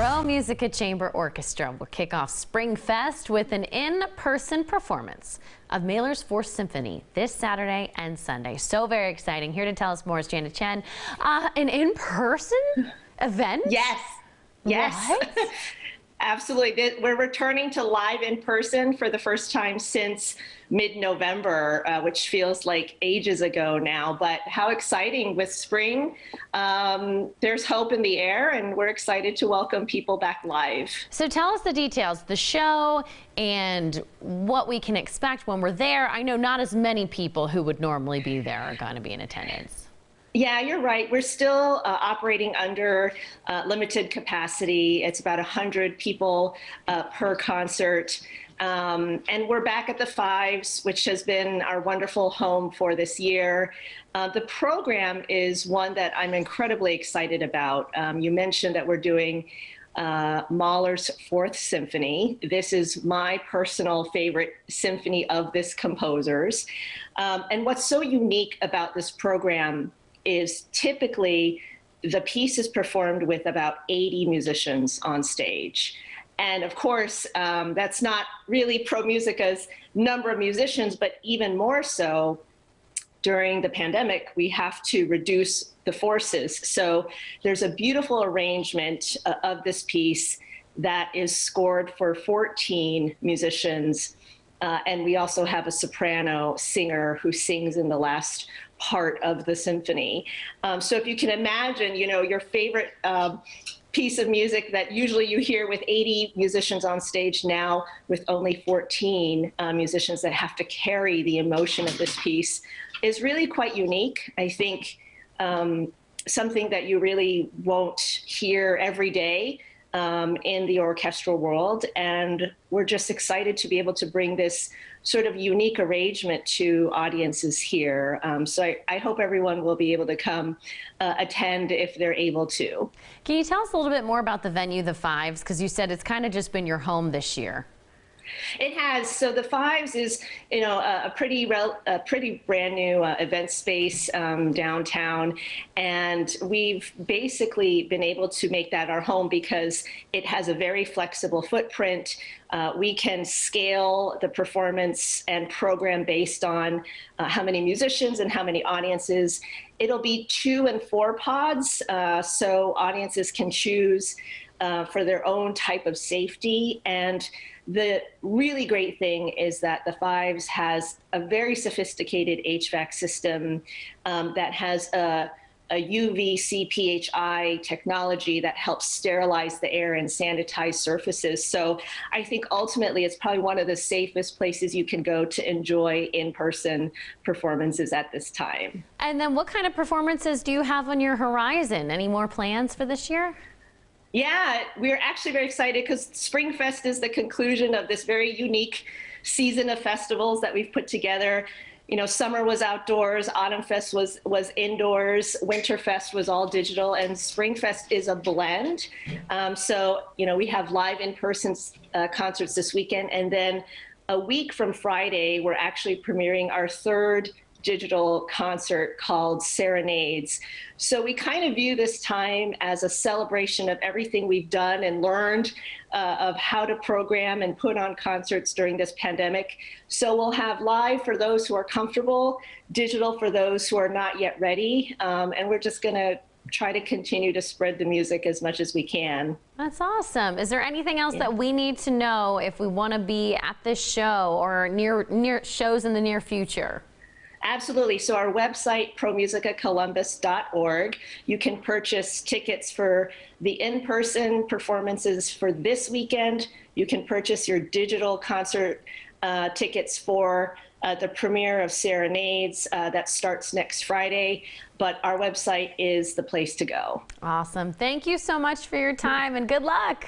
Promusica Chamber Orchestra will kick off Spring Fest with an in-person performance of Mahler's Fourth Symphony this Saturday and Sunday. So very exciting. Here to tell us more is Janet Chen. An in-person event? Yes. Yes. What? Absolutely. We're returning to live in person for the first time since mid-November, which feels like ages ago now. But how exciting with spring. There's hope in the air, and we're excited to welcome people back live. So tell us the details, the show, and what we can expect when we're there. I know not as many people who would normally be there are going to be in attendance. Yeah, you're right. We're still operating under limited capacity. It's about 100 people per concert. And we're back at the Fives, which has been our wonderful home for this year. The program is one that I'm incredibly excited about. You mentioned that we're doing Mahler's Fourth Symphony. This is my personal favorite symphony of this composer's. And what's so unique about this program is typically the piece is performed with about 80 musicians on stage. And of course, that's not really Promusica's number of musicians, but even more so during the pandemic, we have to reduce the forces. So there's a beautiful arrangement of this piece that is scored for 14 musicians. And we also have a soprano singer who sings in the last part of the symphony. So if you can imagine, you know, your favorite piece of music that usually you hear with 80 musicians on stage, now with only 14 musicians that have to carry the emotion of this piece, is really quite unique. I think something that you really won't hear every day in the orchestral world. And we're just excited to be able to bring this sort of unique arrangement to audiences here. So I hope everyone will be able to come attend if they're able to. Can you tell us a little bit more about the venue, the Fives? Because you said it's kind of just been your home this year. It has. So the Fives is, you know, a pretty brand new event space downtown, and we've basically been able to make that our home because it has a very flexible footprint. We can scale the performance and program based on how many musicians and how many audiences. It'll be 2 and 4 pods, so audiences can choose for their own type of safety. And the really great thing is that the Fives has a very sophisticated HVAC system that has a UV PHI technology that helps sterilize the air and sanitize surfaces. So I think ultimately it's probably one of the safest places you can go to enjoy in-person performances at this time. And then what kind of performances do you have on your horizon? Any more plans for this year? Yeah, we're actually very excited because Spring Fest is the conclusion of this very unique season of festivals that we've put together. You know, summer was outdoors, Autumn Fest was indoors, Winter Fest was all digital, and Spring Fest is a blend. So, you know, we have live in-person concerts this weekend, and then a week from Friday, we're actually premiering our 3rd digital concert called Serenades. So we kind of view this time as a celebration of everything we've done and learned of how to program and put on concerts during this pandemic. So we'll have live for those who are comfortable, digital for those who are not yet ready, and we're just going to try to continue to spread the music as much as we can. That's awesome. Is there anything else that we need to know if we want to be at this show or near shows in the near future? Absolutely. So our website, promusicacolumbus.org, you can purchase tickets for the in-person performances for this weekend. You can purchase your digital concert tickets for the premiere of Serenades that starts next Friday. But our website is the place to go. Awesome. Thank you so much for your time and good luck.